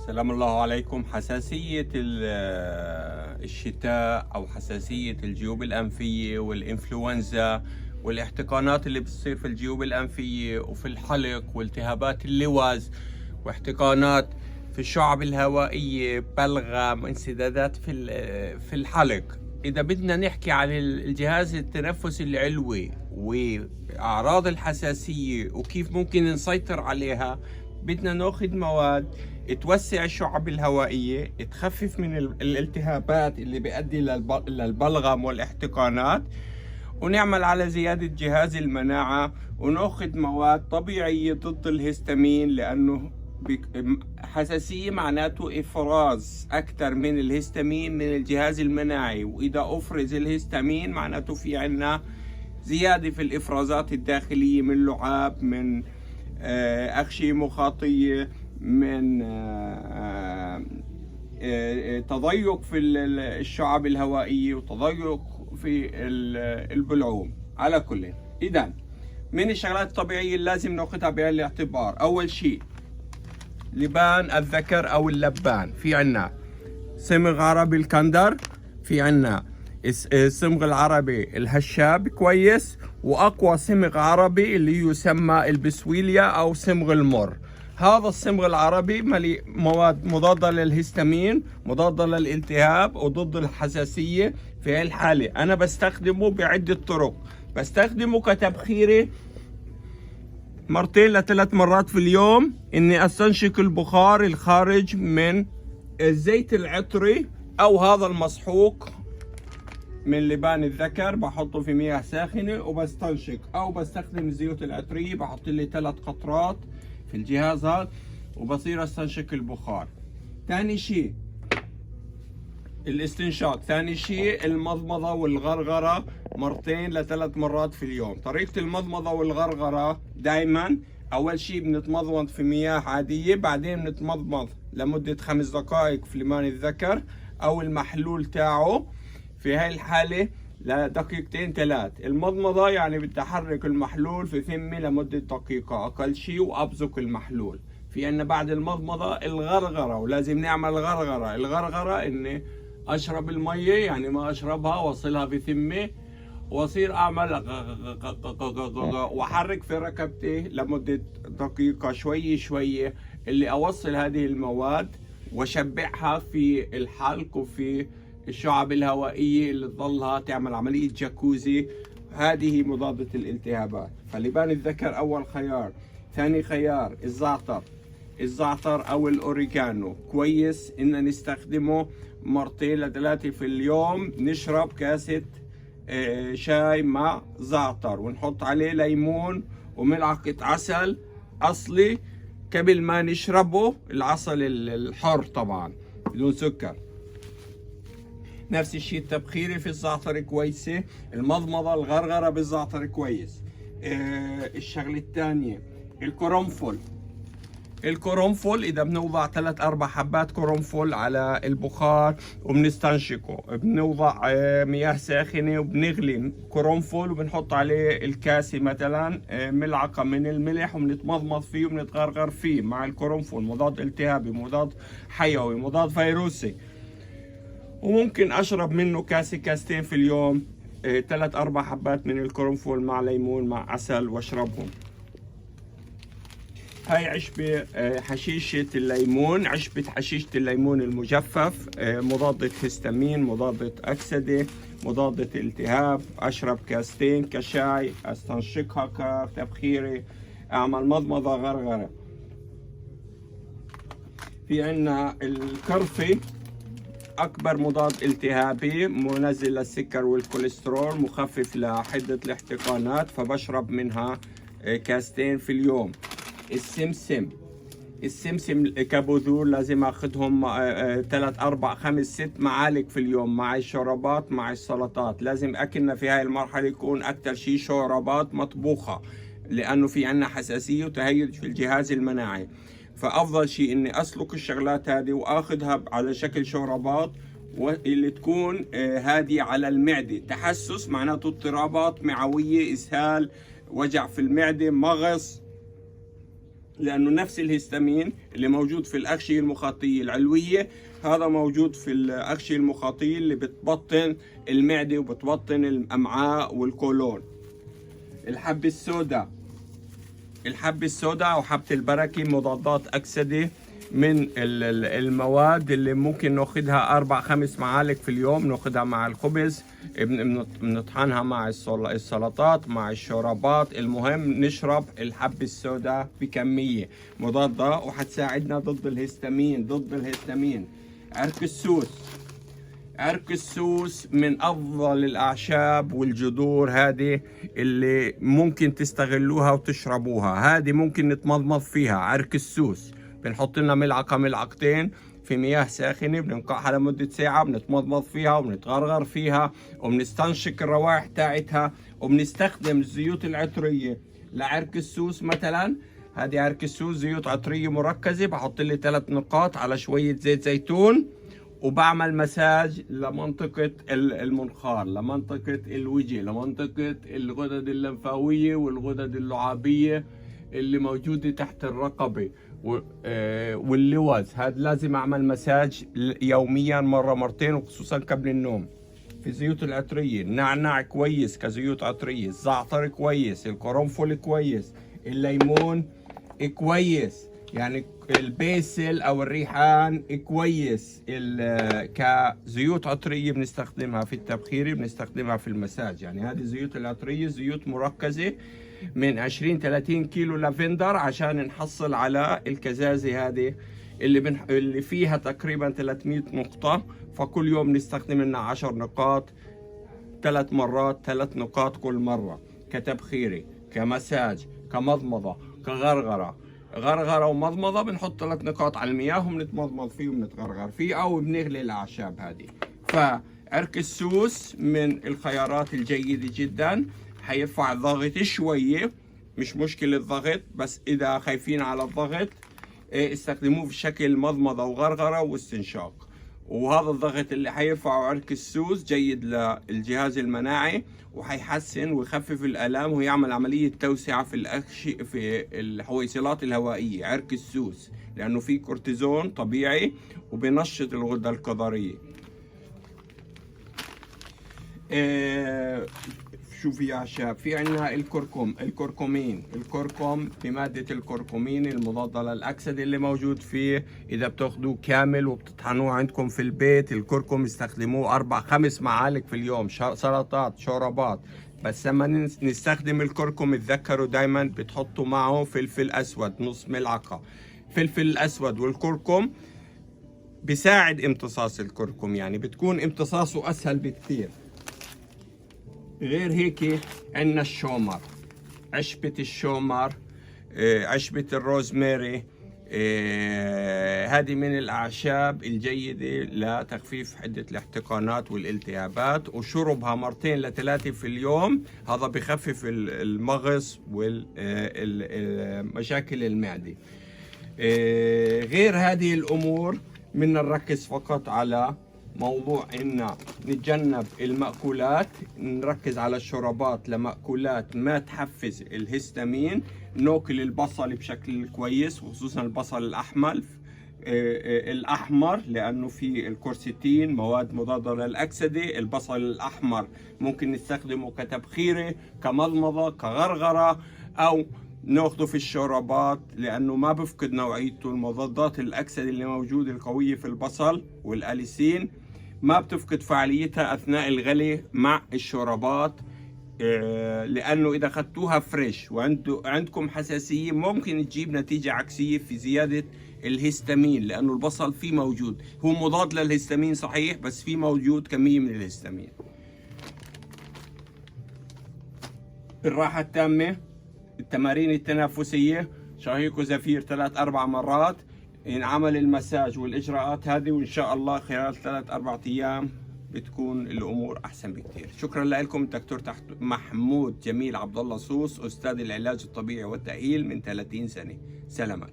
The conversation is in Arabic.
سلام الله عليكم. حساسية الشتاء أو حساسية الجيوب الأنفية والإنفلونزا والاحتقانات اللي بتصير في الجيوب الأنفية وفي الحلق والتهابات اللوز واحتقانات في الشعب الهوائية، بلغم، انسدادات في الحلق. إذا بدنا نحكي عن الجهاز التنفسي العلوي وأعراض الحساسية وكيف ممكن نسيطر عليها، بدنا ناخذ مواد توسع الشعب الهوائية، تخفف من الالتهابات اللي بيؤدي للبلغم والاحتقانات، ونعمل على زيادة جهاز المناعة، وناخذ مواد طبيعية ضد الهستامين، لأنه حساسية معناته إفراز أكثر من الهستامين من الجهاز المناعي، وإذا أفرز الهستامين معناته في عنا زيادة في الإفرازات الداخلية من لعاب، من أغشية مخاطية، من تضيق في الشعب الهوائية وتضيق في البلعوم. على كل، إذن من الشغلات الطبيعية اللي لازم ناخذها بعين الاعتبار، أول شيء لبان الذكر أو اللبان. في عنا صمغ عربي الكندر، في عنا الصمغ العربي الهشاب كويس، وأقوى صمغ عربي اللي يسمى البسويليا أو صمغ المر. هذا الصمغ العربي مليء مواد مضادة للهستامين، مضادة للالتهاب وضد الحساسية. في هاي الحالة أنا بستخدمه بعدة طرق. بستخدمه كتبخيري مرتين لثلاث مرات في اليوم، إني أستنشق البخار الخارج من الزيت العطري أو هذا المسحوق من لبان الذكر، بحطه في مياه ساخنة وبستنشق، أو بستخدم الزيوت العطرية، بحط لي 3 قطرات في الجهاز هذا وبصير استنشق البخار. ثاني شيء الاستنشاق. ثاني شيء المضمضة والغرغرة مرتين لثلاث مرات في اليوم. طريقة المضمضة والغرغرة دائما أول شيء بنتمضمض في مياه عادية، بعدين بنتمضمض لمدة 5 دقائق في لبان الذكر أو المحلول تاعه. في هاي الحالة لدقيقتين 3. المضمضة يعني بدي أحرك المحلول في فمي لمدة دقيقة أقل شيء وأبزق المحلول. في عنا بعد المضمضة الغرغرة، ولازم نعمل غرغرة. الغرغرة إني أشرب المية، يعني ما أشربها وأصلها في فمي وأصير أعمل وأحرك في ركبتي لمدة دقيقة شوية شوية، اللي أوصل هذه المواد وشبعها في الحلق وفي الشعب الهوائية اللي تظلها تعمل عملية جاكوزي. هذه مضادة الالتهابات. فلبان الذكر أول خيار. ثاني خيار الزعتر. الزعتر أو الأوريجانو كويس إن نستخدمه مرتين لثلاثة في اليوم. نشرب كاسة شاي مع زعتر ونحط عليه ليمون وملعقة عسل أصلي قبل ما نشربه، العسل الحر طبعا بدون سكر. نفس الشيء التبخيري في الزعتر كويسة. المضمضة الغرغرة بالزعتر كويس. الشغلة الثانية القرنفل. القرنفل إذا بنوضع 3-4 حبات قرنفل على البخار وبنستنشقه، بنوضع مياه ساخنة وبنغلي قرنفل وبنحط عليه الكاسة مثلا ملعقة من الملح وبنتمضمض فيه وبنتغرغر فيه مع القرنفل. مضاد التهابي، مضاد حيوي، مضاد فيروسي. وممكن أشرب منه كاستين في اليوم، 3-4 حبات من القرنفل مع ليمون مع عسل واشربهم. هاي عشبة حشيشة الليمون، عشبة حشيشة الليمون المجفف، مضادة هستامين، مضادة أكسدة، مضادة التهاب. أشرب كاستين كشاي، أستنشقها كتبخيري، أعمل مضمضة غرغرة. في عنا الكرفة، أكبر مضاد التهابي، منزل للسكر والكوليسترول، مخفف لحدة الاحتقانات، فبشرب منها كاستين في اليوم. السمسم كبذور لازم اخذهم 3-4-5-6 معالق في اليوم مع الشوربات مع السلطات. لازم اكلنا في هاي المرحلة يكون اكثر شيء شوربات مطبوخة، لانه في عنا حساسية وتهيج في الجهاز المناعي. فافضل شيء اني اسلق الشغلات هذه واخذها على شكل شوربات، واللي تكون هادية على المعدة. تحسس معناته اضطرابات معوية، اسهال، وجع في المعدة، مغص، لأنه نفس الهستامين اللي موجود في الأغشية المخاطية العلوية هذا موجود في الأغشية المخاطية اللي بتبطن المعدة وبتبطن الأمعاء والكولون. الحبة السوداء أو حبة البركة مضادات أكسدة، من المواد اللي ممكن ناخدها 4-5 معالق في اليوم، ناخدها مع الخبز، بنطحنها مع السلطات، مع الشوربات. المهم نشرب الحبة السوداء بكمية مضادة وحتساعدنا ضد الهستامين. عرق السوس من أفضل الأعشاب والجذور هذه اللي ممكن تستغلوها وتشربوها. هذه ممكن نتمضمض فيها. عرق السوس بنحط لنا ملعقتين في مياه ساخنة، بننقعها لمدة ساعة، بنتمضمض فيها وبنتغرغر فيها وبنستنشق الروائح تاعتها، وبنستخدم الزيوت العطرية لعرق السوس. مثلا هذه عرق السوس زيوت عطرية مركزة، بحط لي 3 نقاط على شوية زيت زيتون، وبعمل مساج لمنطقة المنخار، لمنطقة الوجه، لمنطقة الغدد اللمفاوية والغدد اللعابية اللي موجودة تحت الرقبة واللوز. هذا لازم أعمل مساج يوميا مرتين، وخصوصا قبل النوم. في الزيوت العطرية النعناع كويس كزيوت عطرية، الزعتر كويس، القرنفل كويس، الليمون كويس، يعني البيسل او الريحان كويس. كزيوت عطريه بنستخدمها في التبخير، بنستخدمها في المساج. يعني هذه الزيوت العطريه زيوت مركزه من 20-30 كيلو لافندر عشان نحصل على الكزازه هذه اللي فيها تقريبا 300 نقطه. فكل يوم نستخدم لنا 10 نقاط 3 مرات، 3 نقاط كل مره، كتبخيري، كمساج، كمضمضه، غرغره ومضمضه. بنحط 3 نقاط على المياه وبنتمضمض فيه وبنتغرغر فيه، او بنغلي الاعشاب هذه. فعرق السوس من الخيارات الجيده جدا، حيرفع الضغط شويه، مش مشكله الضغط، بس اذا خايفين على الضغط استخدموه في شكل مضمضه وغرغره واستنشاق. وهذا الضغط اللي حيرفعه عرق السوس جيد للجهاز المناعي، وحيحسن ويخفف الآلام ويعمل عملية توسعة في الحويصلات الهوائية. عرق السوس لأنه فيه كورتيزون طبيعي وبينشط الغدة الكظرية. شو في أعشاب؟ في عنا الكركم، الكركم بمادة الكركمين المضادة للأكسدة اللي موجود فيه. إذا بتاخدوه كامل وبتطحنوه عندكم في البيت، الكركم استخدموه 4-5 معالق في اليوم، سلطات، شوربات. بس لما نستخدم الكركم اتذكروا دايما بتحطوا معه فلفل أسود، نص ملعقة. فلفل الأسود والكركم بيساعد امتصاص الكركم، يعني بتكون امتصاصه أسهل بكثير. غير هيك عندنا الشومر، عشبة الشومر، عشبة الروزماري. هذه من الأعشاب الجيدة لتخفيف حدة الاحتقانات والالتهابات، وشربها 2-3 في اليوم. هذا بخفف المغص والمشاكل المعدة. غير هذه الأمور بدنا نركز فقط على موضوع إن نتجنب المأكولات، نركز على الشوربات لمأكولات ما تحفز الهستامين. ناكل البصل بشكل كويس، وخصوصا البصل الأحمر لأنه فيه الكورستين، مواد مضادة للأكسدة. البصل الأحمر ممكن نستخدمه كتبخيرة، كمضمضة، كغرغرة، أو ناخده في الشوربات لأنه ما بفقد نوعيته. المضادات الأكسدة اللي موجودة القوية في البصل والأليسين ما بتفقد فعاليتها أثناء الغلي مع الشوربات، لأنه إذا أخذتوها فريش وعندكم حساسية ممكن تجيب نتيجة عكسية في زيادة الهستامين، لأنه البصل فيه موجود، هو مضاد للهستامين صحيح، بس فيه موجود كمية من الهستامين. الراحة التامة، التمارين التنافسية، شهيق وزفير 3-4 مرات، ينعمل المساج والإجراءات هذه، وإن شاء الله خلال 3-4 أيام بتكون الأمور أحسن بكثير. شكرا لكم. دكتور محمود جميل عبد الله صوص، أستاذ العلاج الطبيعي والتأهيل من 30 سنة. سلامات.